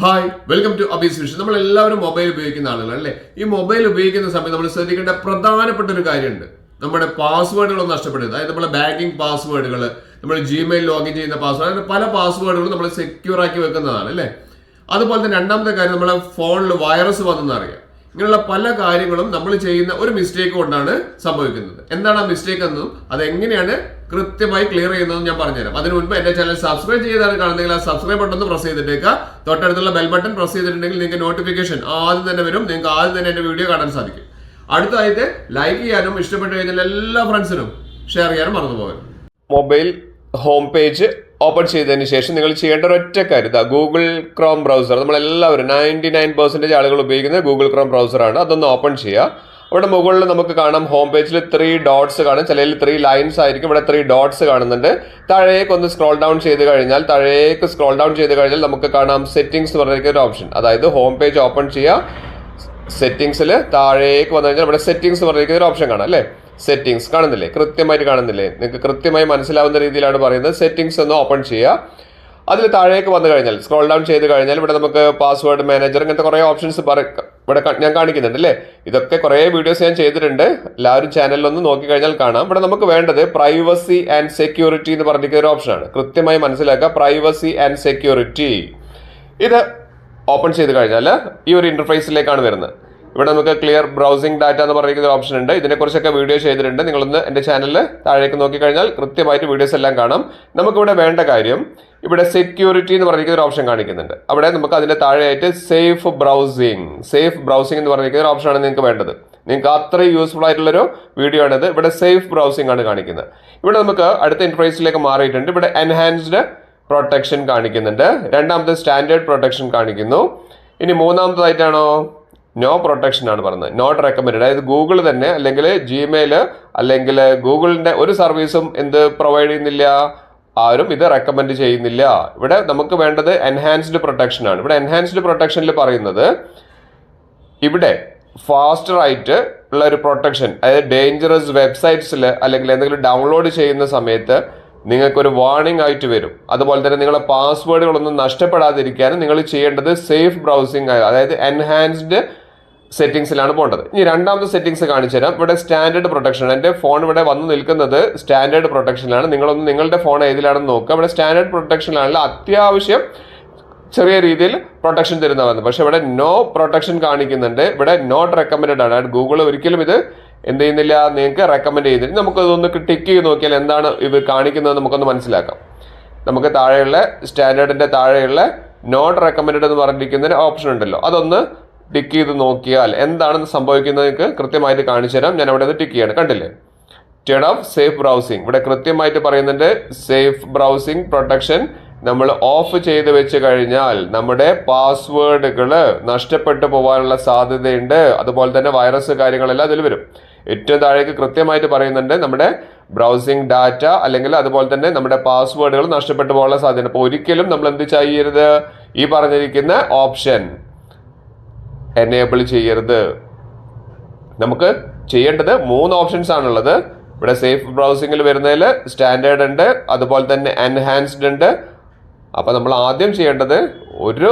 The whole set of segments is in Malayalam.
Hi welcome to Abi's vision. നമ്മൾ എല്ലാവരും മൊബൈൽ ഉപയോഗിക്കുന്ന ആളുകളാണ് അല്ലേ? ഈ മൊബൈൽ ഉപയോഗിക്കുന്ന സമയത്ത് നമ്മൾ ശ്രദ്ധിക്കേണ്ട പ്രധാനപ്പെട്ട ഒരു കാര്യമുണ്ട്. നമ്മുടെ പാസ്വേഡുകളൊന്നും നഷ്ടപ്പെടരുത്. അതായത് നമ്മുടെ ബാങ്കിങ് പാസ്വേഡുകൾ, നമ്മൾ ജിമെയിൽ ലോഗിൻ ചെയ്യുന്ന പാസ്വേഡ്, അങ്ങനെ പല പാസ്വേഡുകളും നമ്മൾ സെക്യൂർ ആക്കി വെക്കുന്നതാണ് അല്ലേ? അതുപോലെ തന്നെ രണ്ടാമത്തെ കാര്യം, നമ്മളെ ഫോണിൽ വൈറസ് വന്നെന്ന് അറിയാം. ഇങ്ങനെയുള്ള പല കാര്യങ്ങളും നമ്മൾ ചെയ്യുന്ന ഒരു മിസ്റ്റേക്ക് കൊണ്ടാണ് സംഭവിക്കുന്നത്. എന്താണ് ആ മിസ്റ്റേക്ക് എന്നും അതെങ്ങനെയാണ് കൃത്യമായി ക്ലിയർ ചെയ്യുന്നതെന്ന് ഞാൻ പറഞ്ഞുതരാം. അതിന് മുൻപ് എന്റെ ചാനൽ സബ്സ്ക്രൈബ് ചെയ്താണ് കാണുന്നെങ്കിൽ ആ സബ്സ്ക്രൈബ് ബട്ടൺ ഒന്ന് പ്രസ് ചെയ്തിട്ടേക്കുക. തൊട്ടടുത്തുള്ള ബെൽ ബട്ടൺ പ്രസ് ചെയ്തിട്ടുണ്ടെങ്കിൽ നിങ്ങൾക്ക് നോട്ടിഫിക്കേഷൻ ആദ്യം തന്നെ വരും. നിങ്ങൾക്ക് ആദ്യം തന്നെ എന്റെ വീഡിയോ കാണാൻ സാധിക്കും. അടുത്തതായിട്ട് ലൈക്ക് ചെയ്യാനും ഇഷ്ടപ്പെട്ടു കഴിഞ്ഞാൽ എല്ലാ ഫ്രണ്ട്സിനും ഷെയർ ചെയ്യാനും മറന്നു പോകരുത്. മൊബൈൽ ഹോം പേജ് ഓപ്പൺ ചെയ്തതിന് ശേഷം നിങ്ങൾ ചെയ്യേണ്ട ഒരൊറ്റ കാര്യം, ഗൂഗിൾ ക്രോം ബ്രൗസർ, നമ്മളെല്ലാവരും 99% ആളുകൾ ഉപയോഗിക്കുന്നത് ഗൂഗിൾ ക്രോം ബ്രൗസറാണ്. അതൊന്ന് ഓപ്പൺ ചെയ്യുക. അവിടെ മുകളിൽ നമുക്ക് കാണാം ഹോം പേജിൽ 3 ഡോട്ട്സ് കാണും. ചിലതിൽ 3 ലൈൻസ് ആയിരിക്കും. ഇവിടെ 3 ഡോട്ട്സ് കാണുന്നുണ്ട്. താഴേക്ക് ഒന്ന് സ്ക്രോൾ ഡൗൺ ചെയ്ത് കഴിഞ്ഞാൽ നമുക്ക് കാണാം സെറ്റിംഗ്സ് എന്ന് പറഞ്ഞിരിക്കുന്ന ഒരു ഓപ്ഷൻ. അതായത് ഹോം പേജ് ഓപ്പൺ ചെയ്യുക, സെറ്റിംഗ്സിൽ താഴേക്ക് വന്നു കഴിഞ്ഞാൽ ഇവിടെ സെറ്റിംഗ്സ് പറഞ്ഞിരിക്കുന്ന ഒരു ഓപ്ഷൻ കാണാം അല്ലേ? സെറ്റിംഗ്സ് കാണുന്നില്ലേ? കൃത്യമായിട്ട് കാണുന്നില്ലേ? നിങ്ങൾക്ക് കൃത്യമായി മനസ്സിലാവുന്ന രീതിയിലാണ് പറയുന്നത്. സെറ്റിംഗ്സ് ഒന്ന് ഓപ്പൺ ചെയ്യുക. അതിൽ താഴേക്ക് വന്നു കഴിഞ്ഞാൽ സ്ക്രോൾ ഡൗൺ ചെയ്ത് കഴിഞ്ഞാൽ ഇവിടെ നമുക്ക് പാസ്വേഡ് മാനേജർ, ഇങ്ങനത്തെ കുറേ ഓപ്ഷൻസ് ഇവിടെ ഞാൻ കാണിക്കുന്നുണ്ട് അല്ലേ? ഇതൊക്കെ കുറേ വീഡിയോസ് ഞാൻ ചെയ്തിട്ടുണ്ട്. എല്ലാവരും ചാനലിലൊന്ന് നോക്കിക്കഴിഞ്ഞാൽ കാണാം. ഇവിടെ നമുക്ക് വേണ്ടത് പ്രൈവസി ആൻഡ് സെക്യൂരിറ്റി എന്ന് പറഞ്ഞിരിക്കുന്ന ഒരു ഓപ്ഷനാണ്. കൃത്യമായി മനസ്സിലാക്കുക, പ്രൈവസി ആൻഡ് സെക്യൂരിറ്റി. ഇത് ഓപ്പൺ ചെയ്ത് കഴിഞ്ഞാൽ ഈ ഒരു ഇന്റർഫേസിലേക്കാണ് വരുന്നത്. ഇവിടെ നമുക്ക് ക്ലിയർ ബ്രൗസിംഗ് ഡാറ്റ എന്ന് പറഞ്ഞിരിക്കുന്ന ഒരു ഓപ്ഷൻ ഉണ്ട്. ഇതിനെക്കുറിച്ചൊക്കെ വീഡിയോ ചെയ്തിട്ടുണ്ട്. നിങ്ങളൊന്ന് എൻ്റെ ചാനലിൽ താഴേക്ക് നോക്കിക്കഴിഞ്ഞാൽ കൃത്യമായിട്ട് വീഡിയോസ് എല്ലാം കാണാം. നമുക്കിവിടെ വേണ്ട കാര്യം, ഇവിടെ സെക്യൂരിറ്റി എന്ന് പറഞ്ഞിരിക്കുന്ന ഒരു ഓപ്ഷൻ കാണിക്കുന്നുണ്ട്. അവിടെ നമുക്ക് അതിൻ്റെ താഴെയായിട്ട് സേഫ് ബ്രൗസിംഗ് എന്ന് പറഞ്ഞിരിക്കുന്ന ഒരു ഓപ്ഷനാണ് നിങ്ങൾക്ക് വേണ്ടത്. നിങ്ങൾക്ക് അത്രയും യൂസ്ഫുൾ ആയിട്ടുള്ളൊരു വീഡിയോ ആണിത്. ഇവിടെ സേഫ് ബ്രൗസിംഗ് ആണ് കാണിക്കുന്നത്. ഇവിടെ നമുക്ക് അടുത്ത ഇന്റർഫേസിലേക്ക് മാറിയിട്ടുണ്ട്. ഇവിടെ എൻഹാൻസ്ഡ് പ്രൊട്ടക്ഷൻ കാണിക്കുന്നുണ്ട്. രണ്ടാമത്തെ സ്റ്റാൻഡേർഡ് പ്രൊട്ടക്ഷൻ കാണിക്കുന്നു. ഇനി മൂന്നാമതായിട്ടാണോ നോ പ്രൊട്ടക്ഷൻ ആണ് പറഞ്ഞത്, നോട്ട് റെക്കമെൻഡ്. അതായത് ഗൂഗിൾ തന്നെ അല്ലെങ്കിൽ ജിമെയിൽ അല്ലെങ്കിൽ ഗൂഗിളിന്റെ ഒരു സർവീസും പ്രൊവൈഡ് ചെയ്യുന്നില്ല, ആരും ഇത് റെക്കമെൻഡ് ചെയ്യുന്നില്ല. ഇവിടെ നമുക്ക് വേണ്ടത് എൻഹാൻസ്ഡ് പ്രൊട്ടക്ഷൻ ആണ്. ഇവിടെ എൻഹാൻസ്ഡ് പ്രൊട്ടക്ഷനിൽ പറയുന്നത് ഇവിടെ ഫാസ്റ്റർ ആയിട്ട് ഉള്ള ഒരു പ്രൊട്ടക്ഷൻ, അതായത് ഡേഞ്ചറസ് വെബ്സൈറ്റ്സിൽ അല്ലെങ്കിൽ എന്തെങ്കിലും ഡൗൺലോഡ് ചെയ്യുന്ന സമയത്ത് നിങ്ങൾക്കൊരു വാർണിംഗ് ആയിട്ട് വരും. അതുപോലെ തന്നെ നിങ്ങളുടെ പാസ്വേഡുകളൊന്നും നഷ്ടപ്പെടാതിരിക്കാനും നിങ്ങൾ ചെയ്യേണ്ടത് സേഫ് ബ്രൗസിംഗ്, അതായത് എൻഹാൻസ്ഡ് സെറ്റിംഗ്സിലാണ് പോകേണ്ടത്. ഇനി രണ്ടാമത്തെ സെറ്റിംഗ്സ് കാണിച്ചു തരാം. ഇവിടെ സ്റ്റാൻഡേർഡ് പ്രൊട്ടക്ഷൻ. എൻ്റെ ഫോൺ ഇവിടെ വന്ന് നിൽക്കുന്നത് സ്റ്റാൻഡേർഡ് പ്രൊട്ടക്ഷനിലാണ്. നിങ്ങളൊന്ന് നിങ്ങളുടെ ഫോൺ ഏതിലാണെന്ന് നോക്കുക. ഇവിടെ സ്റ്റാൻഡേർഡ് പ്രൊട്ടക്ഷനിലാണെങ്കിൽ അത്യാവശ്യം ചെറിയ രീതിയിൽ പ്രൊട്ടക്ഷൻ തരുന്നതാണ്. പക്ഷെ ഇവിടെ നോ പ്രൊട്ടക്ഷൻ കാണിക്കുന്നുണ്ട്. ഇവിടെ നോട്ട് റെക്കമെൻഡഡ് ആണ്. ഗൂഗിൾ ഒരിക്കലും ഇത് എന്ത് ചെയ്യുന്നില്ല, നിങ്ങൾക്ക് റെക്കമെൻഡ് ചെയ്യുന്നില്ല. നമുക്കതൊന്ന് ടിക്ക് ചെയ്ത് നോക്കിയാൽ എന്താണ് ഇത് കാണിക്കുന്നത് നമുക്കൊന്ന് മനസ്സിലാക്കാം. നമുക്ക് താഴെയുള്ള സ്റ്റാൻഡേർഡിന്റെ താഴെയുള്ള നോട്ട് റെക്കമെൻഡഡ് എന്ന് പറഞ്ഞിരിക്കുന്ന ഒരു ഓപ്ഷൻ ഉണ്ടല്ലോ, അതൊന്ന് ടിക്ക് ചെയ്ത് നോക്കിയാൽ എന്താണ് സംഭവിക്കുന്നത് നിങ്ങൾക്ക് കൃത്യമായിട്ട് കാണിച്ചു തരാം. ഞാൻ അവിടെ ടിക്ക് ചെയ്യാണ്. കണ്ടില്ലേ? Turn of safe browsing. ഇവിടെ കൃത്യമായിട്ട് പറയുന്നുണ്ട് സേഫ് ബ്രൗസിംഗ് പ്രൊട്ടക്ഷൻ നമ്മൾ ഓഫ് ചെയ്ത് വെച്ച് കഴിഞ്ഞാൽ നമ്മുടെ പാസ്വേഡുകൾ നഷ്ടപ്പെട്ടു പോകാനുള്ള സാധ്യതയുണ്ട്. അതുപോലെ തന്നെ വൈറസ് കാര്യങ്ങളെല്ലാം അതിൽ വരും. ഏറ്റവും താഴേക്ക് കൃത്യമായിട്ട് പറയുന്നുണ്ട് നമ്മുടെ ബ്രൗസിംഗ് ഡാറ്റ അല്ലെങ്കിൽ അതുപോലെ തന്നെ നമ്മുടെ പാസ്വേഡുകൾ നഷ്ടപ്പെട്ടു പോകാനുള്ള സാധ്യത. അപ്പോൾ ഒരിക്കലും നമ്മൾ എന്ത് ചെയ്യരുത്, ഈ പറഞ്ഞിരിക്കുന്ന ഓപ്ഷൻ എനേബിൾ ചെയ്യരുത്. നമുക്ക് ചെയ്യേണ്ടത് 3 ഓപ്ഷൻസ് ആണുള്ളത്. ഇവിടെ സേഫ് ബ്രൗസിംഗിൽ വരുന്നതിൽ സ്റ്റാൻഡേർഡ് ഉണ്ട്, അതുപോലെ തന്നെ എൻഹാൻസ്ഡ് ഉണ്ട്. അപ്പോൾ നമ്മൾ ആദ്യം ചെയ്യേണ്ടത് ഒരു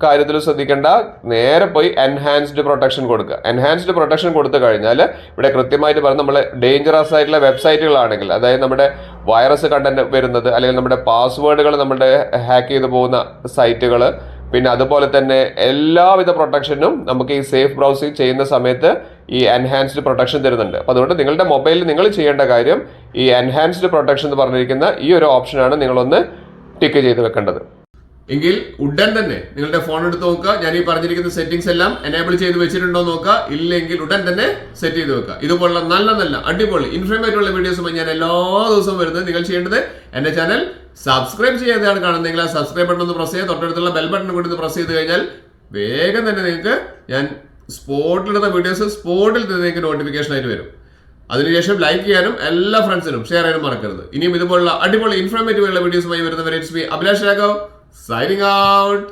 കാര്യത്തിൽ ശ്രദ്ധിക്കേണ്ട, നേരെ പോയി എൻഹാൻസ്ഡ് പ്രൊട്ടക്ഷൻ കൊടുക്കുക. എൻഹാൻസ്ഡ് പ്രൊട്ടക്ഷൻ കൊടുത്തു കഴിഞ്ഞാൽ ഇവിടെ കൃത്യമായിട്ട് പറഞ്ഞ് നമ്മൾ ഡേഞ്ചറസ് ആയിട്ടുള്ള വെബ്സൈറ്റുകളാണെങ്കിൽ, അതായത് നമ്മുടെ വൈറസ് കണ്ടന്റ് വരുന്നത് അല്ലെങ്കിൽ നമ്മുടെ പാസ്വേഡുകൾ നമ്മുടെ ഹാക്ക് ചെയ്ത് പോകുന്ന സൈറ്റുകൾ, പിന്നെ അതുപോലെ തന്നെ എല്ലാവിധ പ്രൊട്ടക്ഷനും നമുക്ക് ഈ സേഫ് ബ്രൗസിംഗ് ചെയ്യുന്ന സമയത്ത് ഈ എൻഹാൻസ്ഡ് പ്രൊട്ടക്ഷൻ തരുന്നുണ്ട്. അപ്പോൾ അതുകൊണ്ട് നിങ്ങളുടെ മൊബൈലിൽ നിങ്ങൾ ചെയ്യേണ്ട കാര്യം ഈ എൻഹാൻസ്ഡ് പ്രൊട്ടക്ഷൻ എന്ന് പറഞ്ഞിരിക്കുന്ന ഈ ഒരു ഓപ്ഷനാണ് നിങ്ങളൊന്ന് ടിക്ക് ചെയ്ത് വെക്കേണ്ടത്. എങ്കിൽ ഉടൻ തന്നെ നിങ്ങളുടെ ഫോൺ എടുത്ത് നോക്കുക. ഞാൻ ഈ പറഞ്ഞിരിക്കുന്ന സെറ്റിംഗ്സ് എല്ലാം എനേബിൾ ചെയ്ത് വെച്ചിട്ടുണ്ടോ നോക്കുക. ഇല്ലെങ്കിൽ ഉടൻ തന്നെ സെറ്റ് ചെയ്ത് വെക്കുക. ഇതുപോലുള്ള നല്ല അടിപൊളി ഇൻഫോർമേറ്റീവ് ഉള്ള വീഡിയോസുമായി ഞാൻ എല്ലാ ദിവസവും വരുന്നത്. നിങ്ങൾ ചെയ്യേണ്ടത് എന്റെ ചാനൽ സബ്സ്ക്രൈബ് ചെയ്യാതെയാണ് കാണുന്നതെങ്കിൽ ആ സബ്സ്ക്രൈബ് ബട്ടൺ ഒന്ന് പ്രസ് ചെയ്യുക. തൊട്ടടുത്തുള്ള ബെൽ ബട്ടൺ കൂടി പ്രസ് ചെയ്ത് കഴിഞ്ഞാൽ വേഗം തന്നെ നിങ്ങൾക്ക് ഞാൻ സ്പോട്ടിലിടുന്ന വീഡിയോസ് സ്പോട്ടിൽ തന്നെ നിങ്ങൾക്ക് നോട്ടിഫിക്കേഷൻ ആയിട്ട് വരും. അതിനുശേഷം ലൈക്ക് ചെയ്യാനും എല്ലാ ഫ്രണ്ട്സിനും ഷെയർ ചെയ്യാനും മറക്കരുത്. ഇനിയും ഇതുപോലുള്ള അടിപൊളി ഇൻഫോർമേറ്റീവ് ഉള്ള വീഡിയോസുമായി വരുന്നവരെ it's me Abhilash Raghav signing out.